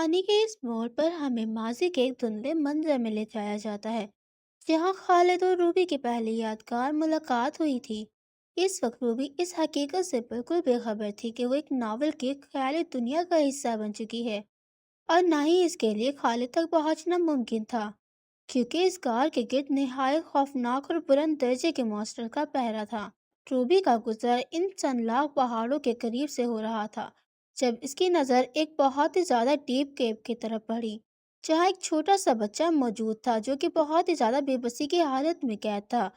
کہانی کے اس موڑ پر ہمیں ماضی کے ایک دھندلے منظر میں لے جایا جاتا ہے جہاں خالد اور روبی کی پہلی یادگار ملاقات ہوئی تھی۔ اس وقت روبی اس حقیقت سے بالکل بے خبر تھی کہ وہ ایک ناول کی خیالی دنیا کا حصہ بن چکی ہے، اور نہ ہی اس کے لیے خالد تک پہنچنا ممکن تھا، کیونکہ اس غار کے گرد نہایت خوفناک اور بلند درجے کے مونسٹر کا پہرا تھا۔ روبی کا گزر ان سنلاخ پہاڑوں کے قریب سے ہو رہا تھا جب اس کی نظر ایک بہت ہی زیادہ ڈیپ کیو کی طرف پڑی، جہاں ایک چھوٹا سا بچہ موجود تھا جو کہ بہت ہی زیادہ بے بسی کی حالت میں قید تھا۔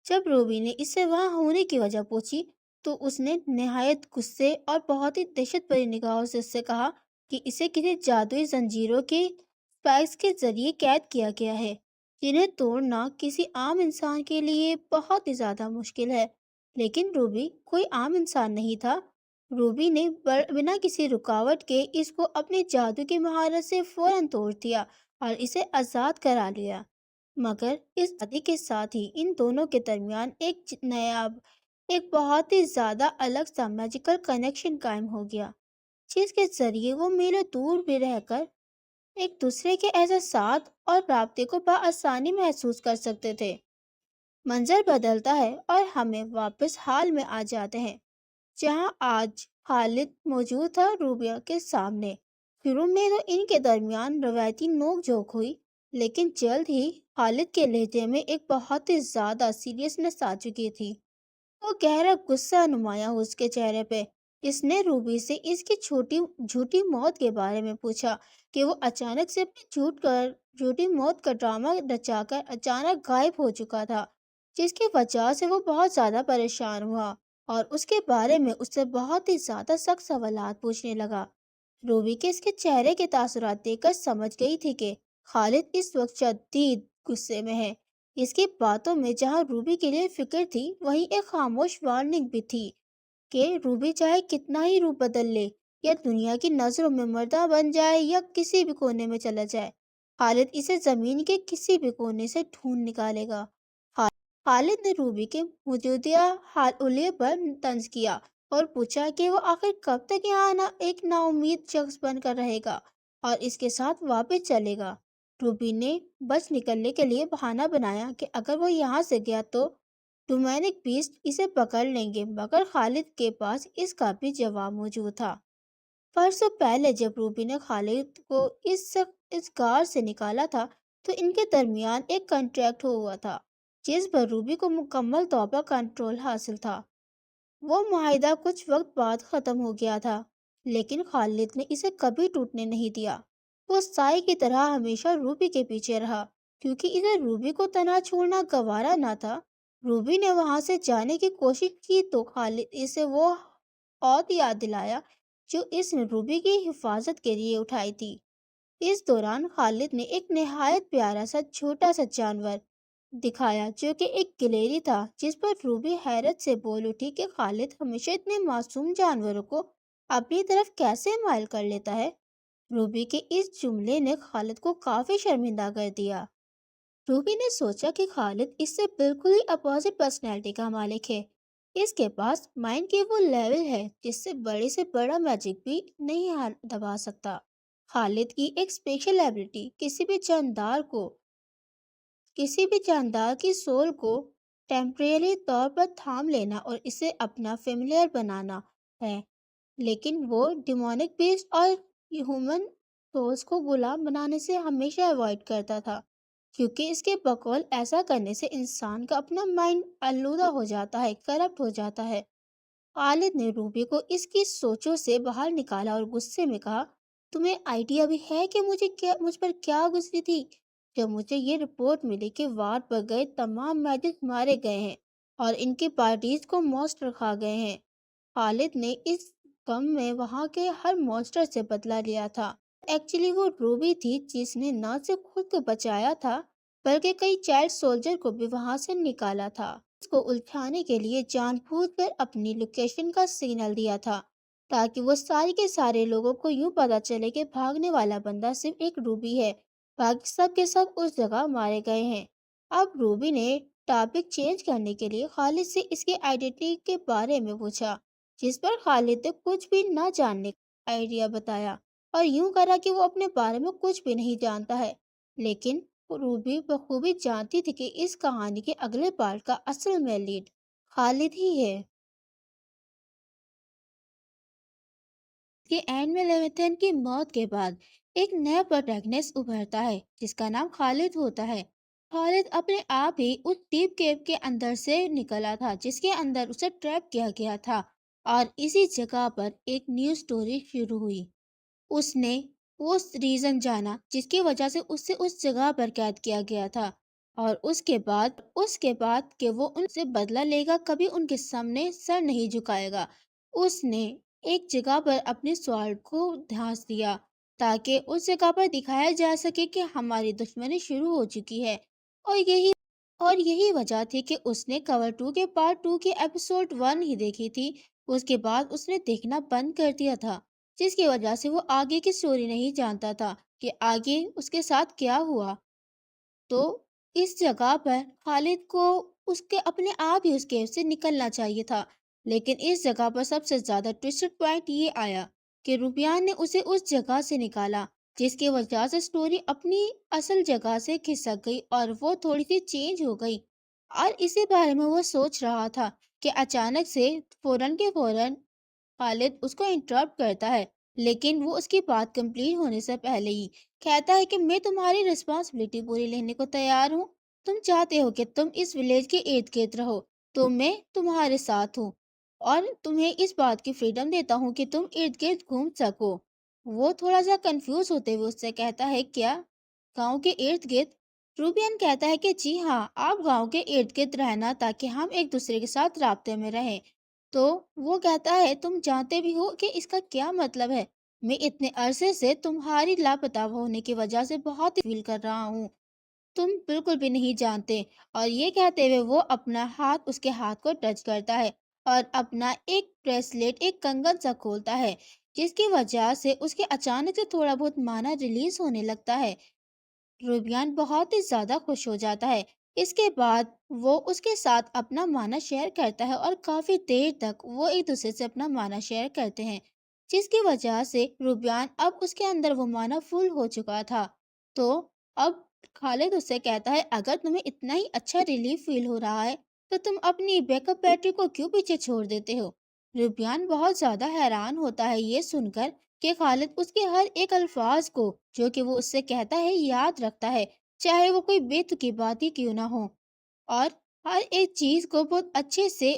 جب روبی نے اس سے وہاں ہونے کی وجہ پوچھی تو اس نے نہایت غصے اور بہت ہی دہشت بھری نگاہوں سے اس سے کہا کہ اسے کسی جادوئی زنجیروں کے اسپائکس کے ذریعے قید کیا گیا ہے، جنہیں توڑنا کسی عام انسان کے لیے بہت ہی زیادہ مشکل ہے۔ لیکن روبی کوئی عام انسان نہیں تھا۔ روبی نے بنا کسی رکاوٹ کے اس کو اپنے جادو کی مہارت سے فوراً توڑ دیا اور اسے آزاد کرا لیا، مگر اس آزادی کے ساتھ ہی ان دونوں کے درمیان ایک بہت ہی زیادہ الگ سا میجیکل کنیکشن قائم ہو گیا، جس کے ذریعے وہ میلوں دور بھی رہ کر ایک دوسرے کے احساسات اور رابطے کو بآسانی محسوس کر سکتے تھے۔ منظر بدلتا ہے اور ہمیں واپس حال میں آ جاتے ہیں جہاں آج خالد موجود تھا روبیہ کے سامنے۔ شروع میں تو ان کے درمیان روایتی نوک جھوک ہوئی، لیکن جلد ہی خالد کے لہجے میں ایک بہت ہی زیادہ سیریسنس آ چکی تھی۔ وہ گہرا غصہ نمایاں ہو اس کے چہرے پہ۔ اس نے روبی سے اس کی جھوٹی موت کے بارے میں پوچھا کہ وہ اچانک سے اپنی جھوٹی موت کا ڈرامہ رچا کر اچانک غائب ہو چکا تھا، جس کی وجہ سے وہ بہت زیادہ پریشان ہوا اور اس کے بارے میں اس سے بہت ہی زیادہ سخت سوالات پوچھنے لگا۔ روبی کے اس کے چہرے کے تاثرات دیکھ کر سمجھ گئی تھی کہ خالد اس وقت شدید غصے میں ہے۔ اس کی باتوں میں جہاں روبی کے لیے فکر تھی، وہیں ایک خاموش وارننگ بھی تھی کہ روبی چاہے کتنا ہی روپ بدل لے یا دنیا کی نظروں میں مردہ بن جائے یا کسی بھی کونے میں چلا جائے، خالد اسے زمین کے کسی بھی کونے سے ڈھونڈ نکالے گا۔ خالد نے روبی کے موجودہ حلیے پر طنز کیا اور پوچھا کہ وہ آخر کب تک یہاں ایک نا امید شخص بن کر رہے گا اور اس کے ساتھ واپس چلے گا۔ روبی نے بچ نکلنے کے لیے بہانہ بنایا کہ اگر وہ یہاں سے گیا تو ڈومینک بیسٹ اسے پکڑ لیں گے، مگر خالد کے پاس اس کا بھی جواب موجود تھا۔ برسوں پہلے جب روبی نے خالد کو اس غار سے نکالا تھا تو ان کے درمیان ایک کنٹریکٹ ہوا تھا جس پر روبی کو مکمل طور پر کنٹرول حاصل تھا۔ وہ معاہدہ کچھ وقت بعد ختم ہو گیا تھا، لیکن خالد نے اسے کبھی ٹوٹنے نہیں دیا۔ وہ سائے کی طرح ہمیشہ روبی کے پیچھے رہا، کیونکہ اسے روبی کو تنہا چھوڑنا گوارا نہ تھا۔ روبی نے وہاں سے جانے کی کوشش کی تو خالد اسے وہ عہد یاد دلایا جو اس نے روبی کی حفاظت کے لیے اٹھائی تھی۔ اس دوران خالد نے ایک نہایت پیارا سا چھوٹا سا جانور دکھایا جو کہ ایک گلہری تھا، جس پر روبی حیرت سے بول اٹھی کہ خالد ہمیشہ اتنے معصوم جانوروں کو اپنی طرف کیسے مائل کر لیتا ہے۔ روبی کے اس جملے نے خالد کو کافی شرمندہ کر دیا۔ روبی نے سوچا کہ خالد اس سے بالکل ہی اپوزٹ پرسنالٹی کا مالک ہے۔ اس کے پاس مائنڈ کی وہ لیول ہے جس سے بڑا میجک بھی نہیں دبا سکتا۔ خالد کی ایک اسپیشل ایبلٹی کسی بھی جاندار کی سول کو ٹیمپریری طور پر تھام لینا اور اسے اپنا فیملیئر بنانا ہے، لیکن وہ ڈیمونک بیسٹ اور ہیومن سولز کو غلام بنانے سے ہمیشہ ایوائڈ کرتا تھا، کیونکہ اس کے بقول ایسا کرنے سے انسان کا اپنا مائنڈ آلودہ ہو جاتا ہے، کرپٹ ہو جاتا ہے۔ خالد نے روبی کو اس کی سوچوں سے باہر نکالا اور غصے میں کہا، تمہیں آئیڈیا بھی ہے کہ مجھ پر کیا گزری تھی جب مجھے یہ رپورٹ ملی کہ وار پر گئے تمام میجک مارے گئے ہیں اور ان کی پارٹیز کو مونسٹر کھا گئے ہیں۔ خالد نے اس غم میں وہاں کے ہر مونسٹر سے بدلہ لیا تھا۔ ایکچولی وہ روبی تھی جس نے نہ صرف خود کو بچایا تھا بلکہ کئی چائلڈ سولجر کو بھی وہاں سے نکالا تھا۔ اس کو الجھانے کے لیے جان بوجھ کر اپنی لوکیشن کا سگنل دیا تھا تاکہ وہ سارے کے سارے لوگوں کو یوں پتا چلے کہ بھاگنے والا بندہ صرف ایک روبی ہے، باقی سب کے سب اس جگہ مارے گئے ہیں۔ اب روبی نے ٹاپک چینج کرنے کے لیے خالد سے اس کی آئیڈینٹی کے بارے میں پوچھا، جس پر خالد نے کچھ بھی نہ جاننے کا آئیڈیا بتایا۔ اور یوں کرا کہ وہ اپنے بارے میں کچھ بھی نہیں جانتا ہے۔ لیکن روبی بخوبی جانتی تھی کہ اس کہانی کے اگلے پارٹ کا اصل میں لیڈ خالد ہی ہے۔ کہ اینڈ میں لیوتھن کی موت کے بعد ایک نیا پروٹیگنسٹ ابھرتا ہے جس کا نام خالد ہوتا ہے۔ خالد اپنے آپ ہی اس ڈیپ کیو کے اندر سے نکلا تھا جس کے اندر اسے ٹریپ کیا گیا تھا، اور اسی جگہ پر ایک نیو سٹوری شروع ہوئی۔ اس نے وہ ریزن جانا جس کی وجہ سے اسے اس جگہ پر قید کیا گیا تھا، اور اس کے بعد کہ وہ ان سے بدلہ لے گا، کبھی ان کے سامنے سر نہیں جھکائے گا، اس نے ایک جگہ پر اپنے سوال کو دھانس دیا تاکہ اس جگہ پر دکھایا جا سکے کہ ہماری دشمنی شروع ہو چکی ہے۔ اور یہی وجہ تھی کہ اس نے کور 2 کے پارٹ 2 کے ایپیسوڈ 1 ہی دیکھی تھی۔ اس کے بعد اس نے دیکھنا بند کر دیا تھا، جس کی وجہ سے وہ آگے کی سٹوری نہیں جانتا تھا کہ آگے اس کے ساتھ کیا ہوا۔ تو اس جگہ پر خالد کو اس کے اپنے آپ ہی اس کیو سے نکلنا چاہیے تھا، لیکن اس جگہ پر سب سے زیادہ ٹوسٹڈ پوائنٹ یہ آیا کہ روبیان نے اسے اس جگہ سے نکالا، جس کی وجہ سے سٹوری اپنی اصل جگہ سے کھسک گئی اور وہ تھوڑی سی چینج ہو گئی۔ اور اسی بارے میں وہ سوچ رہا تھا کہ اچانک سے فوراً کے فوراً خالد اس کو انٹرپٹ کرتا ہے، لیکن وہ اس کی بات کمپلیٹ ہونے سے پہلے ہی کہتا ہے کہ میں تمہاری رسپانسبلٹی پوری لینے کو تیار ہوں۔ تم چاہتے ہو کہ تم اس ولیج کے ارد گرد رہو تو میں تمہارے ساتھ ہوں، اور تمہیں اس بات کی فریڈم دیتا ہوں کہ تم ارد گرد گھوم سکو۔ وہ تھوڑا سا کنفیوز ہوتے ہوئے اس سے کہتا ہے، کیا گاؤں کے ارد گرد؟ روبین کہتا ہے کہ جی ہاں، آپ گاؤں کے ارد گرد رہنا تاکہ ہم ایک دوسرے کے ساتھ رابطے میں رہیں۔ تو وہ کہتا ہے، تم جانتے بھی ہو کہ اس کا کیا مطلب ہے؟ میں اتنے عرصے سے تمہاری لاپتہ ہونے کی وجہ سے بہت فیل کر رہا ہوں، تم بالکل بھی نہیں جانتے۔ اور یہ کہتے ہوئے وہ اپنا ہاتھ اس کے ہاتھ کو ٹچ کرتا ہے اور اپنا ایک بریسلیٹ، ایک کنگن سا کھولتا ہے، جس کی وجہ سے اس کے اچانک سے تھوڑا بہت مانا ریلیز ہونے لگتا ہے۔ روبیان بہت ہی زیادہ خوش ہو جاتا ہے۔ اس کے بعد وہ اس کے ساتھ اپنا مانا شیئر کرتا ہے اور کافی دیر تک وہ ایک دوسرے سے اپنا مانا شیئر کرتے ہیں، جس کی وجہ سے روبیان اب اس کے اندر وہ مانا فل ہو چکا تھا۔ تو اب خالد اس سے کہتا ہے، اگر تمہیں اتنا ہی اچھا ریلیف فیل ہو رہا ہے تو تم اپنی بیک اپ بیٹری کو کیوں پیچھے چھوڑ دیتے ہو؟ روبیان بہت زیادہ حیران ہوتا ہے یہ سن کر کہ خالد اس کے ہر ایک الفاظ کو جو کہ وہ اس سے کہتا ہے یاد رکھتا ہے، چاہے وہ کوئی بے تکی بات ہی کیوں نہ ہو، اور ہر ایک چیز کو بہت اچھے سے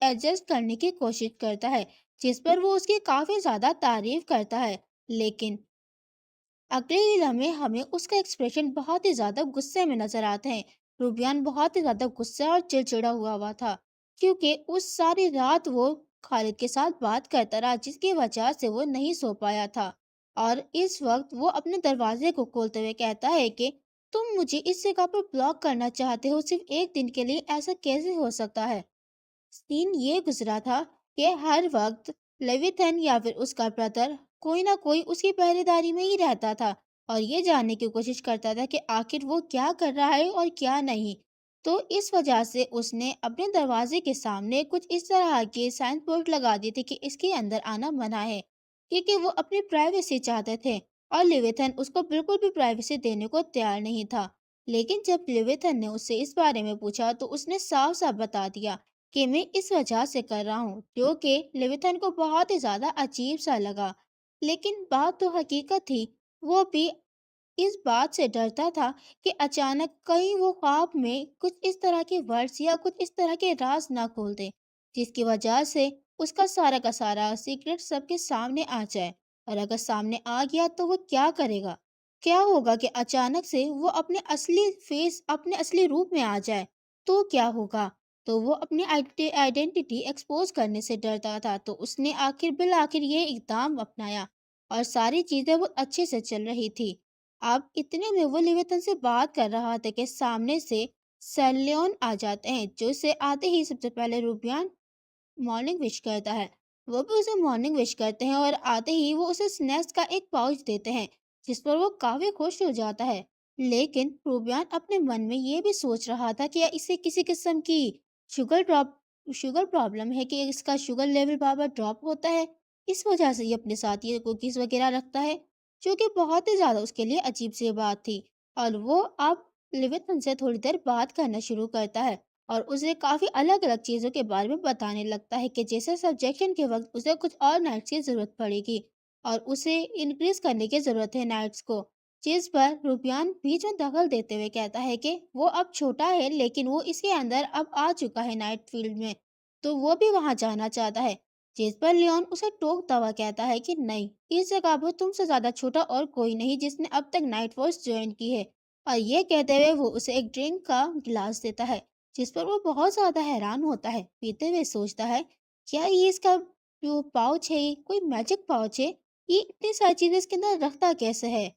ایڈجسٹ کرنے کی کوشش کرتا ہے، جس پر وہ اس کی کافی زیادہ تعریف کرتا ہے۔ لیکن اگلے ہی لمحے ہمیں اس کا ایکسپریشن بہت ہی زیادہ غصے میں نظر آتے ہیں۔ روبیان بہت ہی زیادہ غصہ اور چڑچڑا ہوا تھا، کیونکہ اس ساری رات وہ خالد کے ساتھ بات کرتا رہا جس کی وجہ سے وہ نہیں سو پایا تھا، اور اس وقت وہ اپنے دروازے کو کھولتے ہوئے کہتا ہے کہ تم مجھے اس جگہ پر بلاک کرنا چاہتے ہو صرف ایک دن کے لیے، ایسا کیسے ہو سکتا ہے؟ سین یہ گزرا تھا کہ ہر وقت لیویتھن یا پھر اس کا برادر کوئی نہ کوئی اس کی پہرے داری میں ہی رہتا تھا اور یہ جاننے کی کوشش کرتا تھا کہ آخر وہ کیا کر رہا ہے اور کیا نہیں۔ تو اس وجہ سے اس نے اپنے دروازے کے سامنے کچھ اس طرح کے سائن بورڈ لگا دیے تھے کہ اس کے اندر آنا منع ہے، کیونکہ وہ اپنی پرائیویسی چاہتے تھے، اور لیویتھن اس کو بالکل بھی پرائیویسی دینے کو تیار نہیں تھا۔ لیکن جب لیویتھن نے اس سے اس بارے میں پوچھا تو اس نے صاف صاف بتا دیا کہ میں اس وجہ سے کر رہا ہوں، جو کہ لیویتھن کو بہت ہی زیادہ عجیب سا لگا۔ لیکن بات تو حقیقت تھی، وہ بھی اس بات سے ڈرتا تھا کہ اچانک کہیں وہ خواب میں کچھ اس طرح کے ورڈز یا کچھ اس طرح کے راز نہ کھول دے، جس کی وجہ سے اس کا سارا سیکرٹ سب کے سامنے آ جائے۔ اور اگر سامنے آ گیا تو وہ کیا کرے گا؟ کیا ہوگا کہ اچانک سے وہ اپنے اصلی روپ میں آ جائے تو کیا ہوگا؟ تو وہ اپنی آئیڈینٹی ایکسپوز کرنے سے ڈرتا تھا، تو اس نے بالآخر یہ اقدام اپنایا، اور ساری چیزیں بہت اچھے سے چل رہی تھی۔ اب اتنے میں وہ لیویتن سے بات کر رہا تھا کہ سامنے سے سیلیون آ جاتے ہیں، جو اسے آتے ہی سب سے پہلے روبیان مارننگ وش کرتا ہے۔ وہ بھی اسے مارننگ وش کرتے ہیں اور آتے ہی وہ اسے سنیکس کا ایک پاؤچ دیتے ہیں، جس پر وہ کافی خوش ہو جاتا ہے۔ لیکن روبیان اپنے من میں یہ بھی سوچ رہا تھا کہ اسے کسی قسم کی شوگر پرابلم ہے کہ اس کا شوگر لیول بار بار ڈراپ ہوتا ہے، اس وجہ سے یہ اپنے ساتھ یہ کوکیز وغیرہ رکھتا ہے، جو کہ بہت ہی زیادہ اس کے لیے عجیب سی بات تھی۔ اور وہ اب لیوتھن سے تھوڑی دیر بات کرنا شروع کرتا ہے اور اسے کافی الگ الگ چیزوں کے بارے میں بتانے لگتا ہے کہ جیسے سبجیکشن کے وقت اسے کچھ اور نائٹس کی ضرورت پڑے گی اور اسے انکریز کرنے کی ضرورت ہے نائٹس کو، جس پر روبیان بیچ میں دخل دیتے ہوئے کہتا ہے کہ وہ اب چھوٹا ہے لیکن وہ اس کے اندر اب آ چکا ہے نائٹ فیلڈ میں، تو وہ بھی وہاں جانا چاہتا ہے، جس پر لیون اسے ٹوکتا ہوا کہتا ہے کہ نہیں، اس جگہ پر تم سے زیادہ چھوٹا اور کوئی نہیں جس نے اب تک نائٹ فورس جوائن کی ہے۔ اور یہ کہتے ہوئے وہ اسے ایک ڈرنک کا گلاس دیتا ہے، جس پر وہ بہت زیادہ حیران ہوتا ہے، پیتے ہوئے سوچتا ہے کیا یہ اس کا جو پاؤچ ہے یہ کوئی میجک پاؤچ ہے، یہ اتنی ساری چیزیں اس کے اندر رکھتا کیسے ہے۔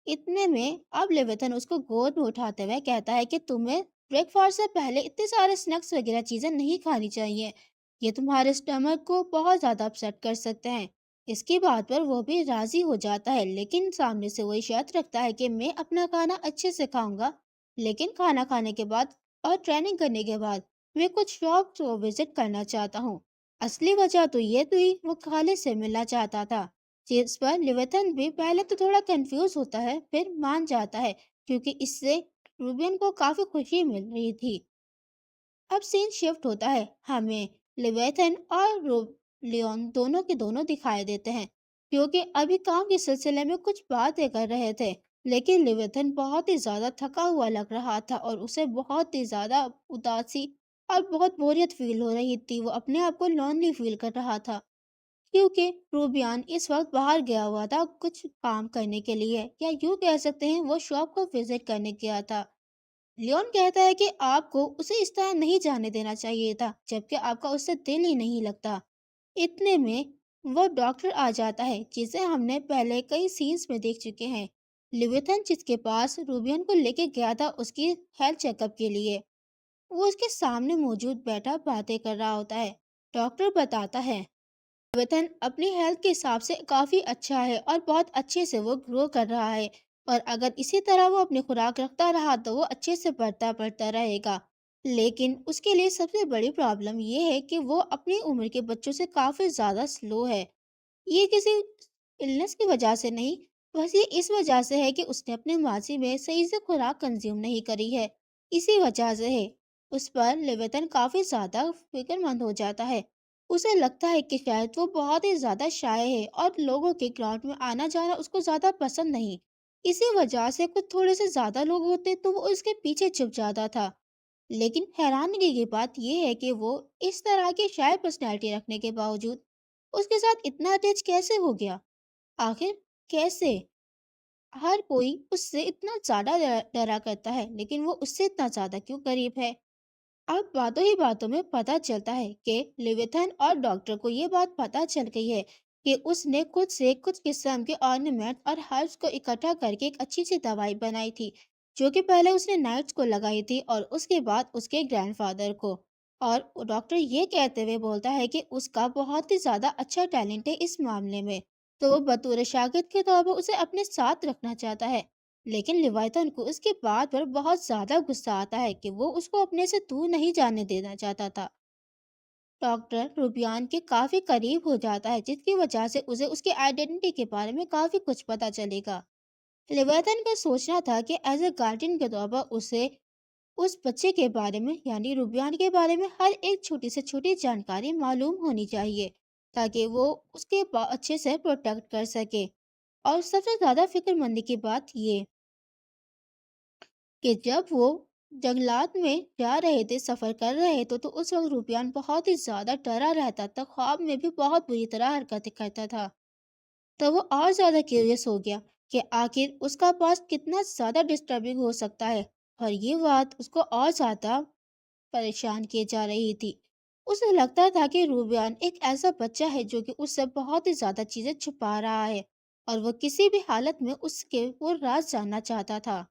اتنے میں اب لیوتھن اس کو گود میں اٹھاتے ہوئے کہتا ہے کہ تمہیں بریک فاسٹ سے پہلے اتنے سارے سنیکس وغیرہ چیزیں نہیں کھانی چاہیے، یہ تمہارے اسٹمک کو بہت زیادہ اپسیٹ کر سکتے ہیں۔ اس کی بات پر وہ بھی راضی ہو جاتا ہے، لیکن سامنے سے وہی شرط رکھتا ہے کہ میں اپنا کھانا اچھے سے کھاؤں گا، لیکن کھانا کھانے کے بعد اور ٹریننگ کرنے کے بعد میں کچھ شاپ کو وزٹ کرنا چاہتا ہوں۔ اصلی وجہ تو یہ تھی وہ خالد سے ملنا چاہتا تھا، جس پر لیوتھن بھی پہلے تو تھوڑا کنفیوز ہوتا ہے پھر مان جاتا ہے، کیونکہ اس سے روبین کو کافی خوشی مل رہی تھی۔ اب سین شفٹ ہوتا ہے، ہمیں لیویتھن اور لیون دونوں کے دونوں دکھائی دیتے ہیں، کیونکہ ابھی کام کے سلسلے میں کچھ باتیں کر رہے تھے، لیکن لیویتھن بہت ہی زیادہ تھکا ہوا لگ رہا تھا اور اسے بہت ہی زیادہ اداسی اور بہت بوریت فیل ہو رہی تھی، وہ اپنے آپ کو لونلی فیل کر رہا تھا، کیونکہ روبیان اس وقت باہر گیا ہوا تھا کچھ کام کرنے کے لیے، یا یوں کہہ سکتے ہیں وہ شاپ کو وزٹ کرنے گیا تھا۔ لیون کہتا ہے کہ آپ کو اسے اس طرح نہیں جانے دینا چاہیے تھا، جبکہ آپ کا اس سے دل ہی نہیں لگتا۔ اتنے میں وہ ڈاکٹر آ جاتا ہے، جسے ہم نے پہلے کئی سینز میں دیکھ چکے ہیں، لیوتھن جس کے پاس روبین کو لے کے گیا تھا اس کی ہیلتھ چیک اپ کے لیے، وہ اس کے سامنے موجود بیٹھا باتیں کر رہا ہوتا ہے۔ ڈاکٹر بتاتا ہے وطن اپنی ہیلتھ کے حساب سے کافی اچھا ہے اور بہت اچھے سے وہ گرو کر رہا ہے، اور اگر اسی طرح وہ اپنی خوراک رکھتا رہا تو وہ اچھے سے بڑھتا رہے گا، لیکن اس کے لیے سب سے بڑی پرابلم یہ ہے کہ وہ اپنی عمر کے بچوں سے کافی زیادہ سلو ہے۔ یہ کسی النس کی وجہ سے نہیں، بس یہ اس وجہ سے ہے کہ اس نے اپنے ماضی میں صحیح سے خوراک کنزیوم نہیں کری ہے، اسی وجہ سے ہے۔ اس پر لیوتن کافی زیادہ فکر مند ہو جاتا ہے، اسے لگتا ہے کہ شاید وہ بہت ہی زیادہ شائع ہے اور لوگوں کے گراؤنڈ میں آنا جانا اس کو زیادہ پسند نہیں، اسی وجہ سے کچھ تھوڑے سے زیادہ لوگ ہوتے تو وہ اس کے پیچھے چھپ جاتا تھا۔ لیکن حیرانگی کی بات یہ ہے کہ وہ اس طرح کی شائع پرسنالٹی رکھنے کے باوجود اس کے ساتھ اتنا اٹیچ کیسے ہو گیا؟ آخر کیسے؟ ہر کوئی اس سے اتنا زیادہ ڈرا کرتا ہے، لیکن وہ اس سے اتنا زیادہ کیوں قریب ہے؟ اب باتوں ہی باتوں میں پتہ چلتا ہے کہ لیوتھن اور ڈاکٹر کو یہ بات پتہ چل گئی ہے کہ اس نے خود سے کچھ قسم کے آرنیمنٹ اور ہربس کو اکٹھا کر کے ایک اچھی سی دوائی بنائی تھی، جو کہ پہلے اس نے نائٹس کو لگائی تھی اور اس کے بعد اس کے گرینڈ فادر کو۔ اور ڈاکٹر یہ کہتے ہوئے بولتا ہے کہ اس کا بہت ہی زیادہ اچھا ٹیلنٹ ہے اس معاملے میں، تو وہ بطور شاگرد کے طور پر اسے اپنے ساتھ رکھنا چاہتا ہے، لیکن لیوایتھن کو اس کی بات پر بہت زیادہ غصہ آتا ہے کہ وہ اس کو اپنے سے دور نہیں جانے دینا چاہتا تھا۔ ڈاکٹر روبیان کے کافی قریب ہو جاتا ہے، جس کی وجہ سے اسے اس کی آئیڈینٹی کے بارے میں کافی کچھ پتا چلے گا۔ لیوایتھن کا سوچنا تھا کہ ایز اے گارڈین کے طور پر اسے اس بچے کے بارے میں یعنی روبیان کے بارے میں ہر ایک چھوٹی سے چھوٹی جانکاری معلوم ہونی چاہیے، تاکہ وہ اس کے اچھے سے پروٹیکٹ کر سکے۔ اور سب سے زیادہ فکر مندی کی بات یہ کہ جب وہ جنگلات میں جا رہے تھے، سفر کر رہے تھے، تو اس وقت روبیان بہت ہی زیادہ ڈرا رہتا تھا، خواب میں بھی بہت بری طرح حرکتیں کرتا تھا، تو وہ اور زیادہ کیوریس ہو گیا کہ آخر اس کا پاس کتنا زیادہ ڈسٹربنگ ہو سکتا ہے، اور یہ بات اس کو اور زیادہ پریشان کیے جا رہی تھی۔ اسے لگتا تھا کہ روبیان ایک ایسا بچہ ہے جو کہ اس سے بہت ہی زیادہ چیزیں چھپا رہا ہے، اور وہ کسی بھی حالت میں اس کے وہ راز جاننا چاہتا تھا۔